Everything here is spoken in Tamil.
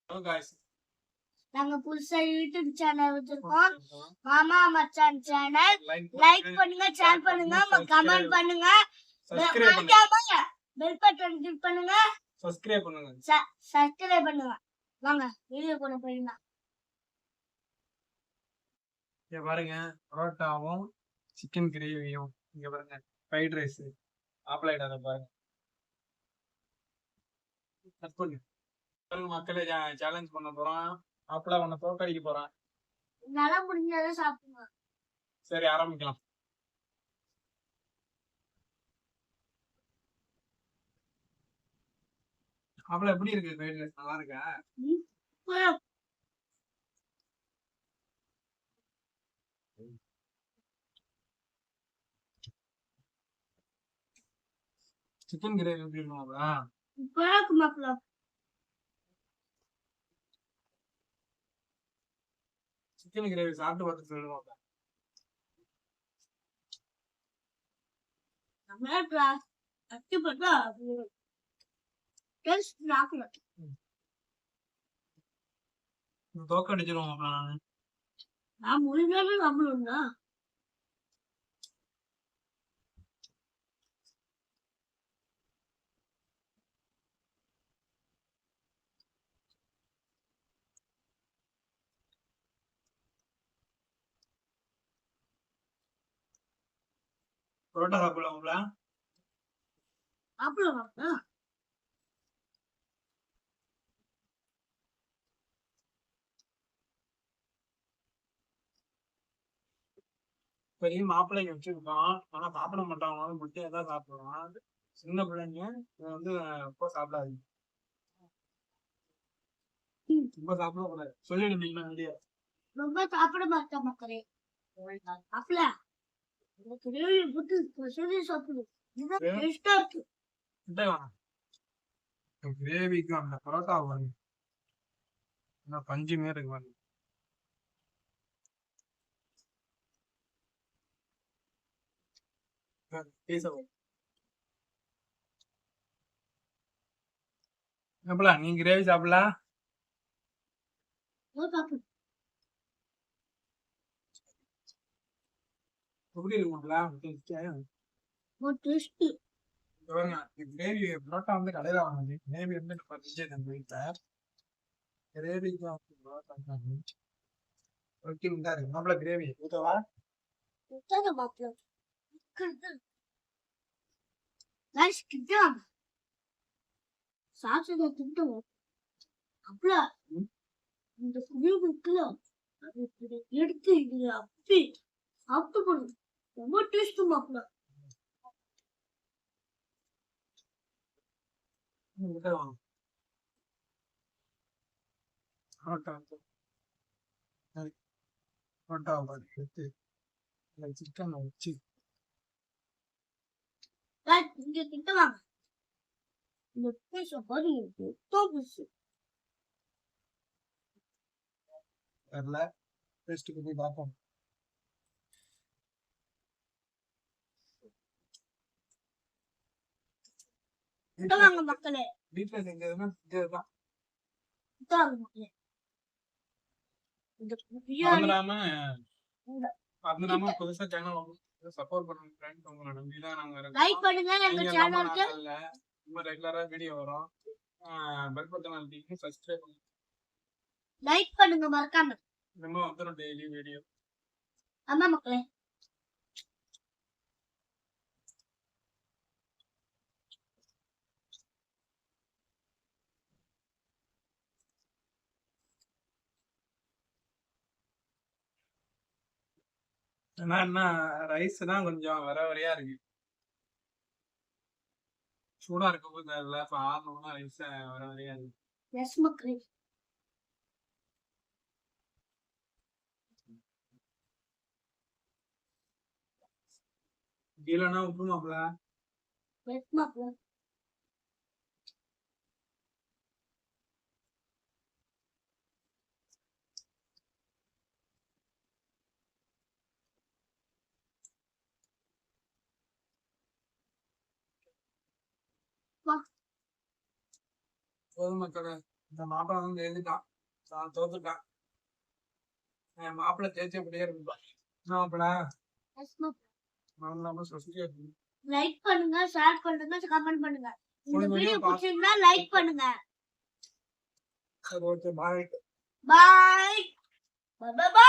ஹலோ गाइस நாங்க புதுசா யூடியூப் சேனல் வச்சிருக்கோம். மாமா மச்சான் சேனல். லைக் பண்ணுங்க, ஷேர் பண்ணுங்க, கமெண்ட் பண்ணுங்க. சப்ஸ்கிரைப் பண்ணுங்க. பெல் பட்டன் கிளிக் பண்ணுங்க. சப்ஸ்கிரைப் பண்ணுங்க. சப்ஸ்கிரைப் பண்ணுங்க. வாங்க வீடியோக்குள்ள போயிடலாம். இங்க பாருங்க பரோட்டாவும் சிக்கன் கிரேவியும் இங்க பாருங்க ஃப்ரைட் ரைஸ் ஆப்பிள் ஐட்டம் பாருங்க. கட் பண்ணு. மக்களே சேலஞ்ச் பண்ண போறோம். ஆப்பிளா உன்னை தோக்கடிக்க போறான். நல்லா முடிஞ்சதை சாப்பிடுங்க. சரி ஆரம்பிக்கலாம். ஆப்பிள எப்படி இருக்கு ஃப்ரைட் ரைஸ்? நல்லா இருக்கா? சிக்கன் கிரேவி எப்படி இருக்குமாப்ல? சூப்பரா இருக்கு மாப்பிள்ள. சிக்கன் கிரேவி சாப்பிட்டு பார்த்து சொல்லுவாங்க. நல்லா அட்டி பார்த்தா டேஸ்ட் நாக்குல. தோக்கடிச்சிருவோம் நானு. நான் முடிஞ்சாலே சாப்பிடுவேன்னா பரோட்டா சாப்பிடலாம்ல? சாப்பிடலாம். பெரிய மாப்பிள்ளைங்க வச்சிருக்கோம். ஆனா சாப்பிட மாட்டாங்க. முட்டையை தான் சாப்பிடுவான். சின்ன பிள்ளைங்க இதை வந்து ரொம்ப சாப்பிடாதீங்க. ரொம்ப சாப்பிடக்கூடாது சொல்லிடுந்தீங்கன்னா ஐடியா. ரொம்ப சாப்பிட மாட்டேன் மக்களே. அப்பல கிரேவி போட்டு சொல்லி சாப்பிடு. டேஸ்டா இருக்கு. கிரேவிக்கு அந்த பரோட்டா வாங்க. பஞ்சு மாரி இருக்கு பாருங்க. நீ கிரேவி சாப்பிடலாம். எப்படி இருக்குங்களா? கிரேவி பரோட்டா வந்து கடையில வாங்குது. கிரேவி வந்து நம்ம வீட்டுல கிரேவிக்கு மாப்பிள்ள கிரேவி ஊத்தவா? சாப்பிட்டு திட்டம் அப்பல இந்த குடியிருக்குல எடுத்து இது அப்பி சாப்பிட்டு போடு. ரொம்ப டேஸ்ட் மாப்பிள்ள. சிக்கன் வச்சு இங்க திட்டுவாங்க. இந்த பீஸ் பாருங்க பீஸ் வரல. டேஸ்ட்டுக்கு போய் பார்ப்போம். மக்களே வீட்டுல செஞ்சதுன்னா செஞ்சதுதான். மறந்துடாம புதுசா சேனல் சப்போர்ட் பண்ணுங்க ஃப்ரெண்ட்ஸ். உங்களை நம்பிதான் நாங்க லைக் பண்ணுங்க. நம்ம சேனலுக்கு ரொம்ப ரெகுலரா வீடியோ வரும். பெல் பட்டன் அழுத்திட்டு சப்ஸ்கிரைப் பண்ணுங்க. லைக் பண்ணுங்க மறக்காம. நம்ம வந்துரும் டெய்லி வீடியோ. ஆமா மக்களே. என்ன ரைஸ் தான் கொஞ்சம் வர வரையா இருக்கு. சூடா இருக்க போது தெரியல. இப்ப ஆறணும்னா ரைஸ் வர வரையா இருக்கு. எஸ் மக்களே. கீழனா உப்புமாப்ல. எஸ் மக்களே. போதும் மக்களே. இந்த மாப்பிள்ளை வந்து எழுதிட்டான், நான் தோத்துட்டேன். என் மாப்பிள்ளை தேய்ச்சபடியே இருப்பான். மாப்பிள்ளை நான் இல்லாம சொசைட்டியா இருக்கு. லைக் பண்ணுங்க, ஷேர் பண்ணுங்க, கமெண்ட் பண்ணுங்க. இந்த ஒரு வீடியோ video பிடிச்சிருந்தா லைக் பண்ணுங்க. சரி, ஓகே, பாய். பாய். பாய்.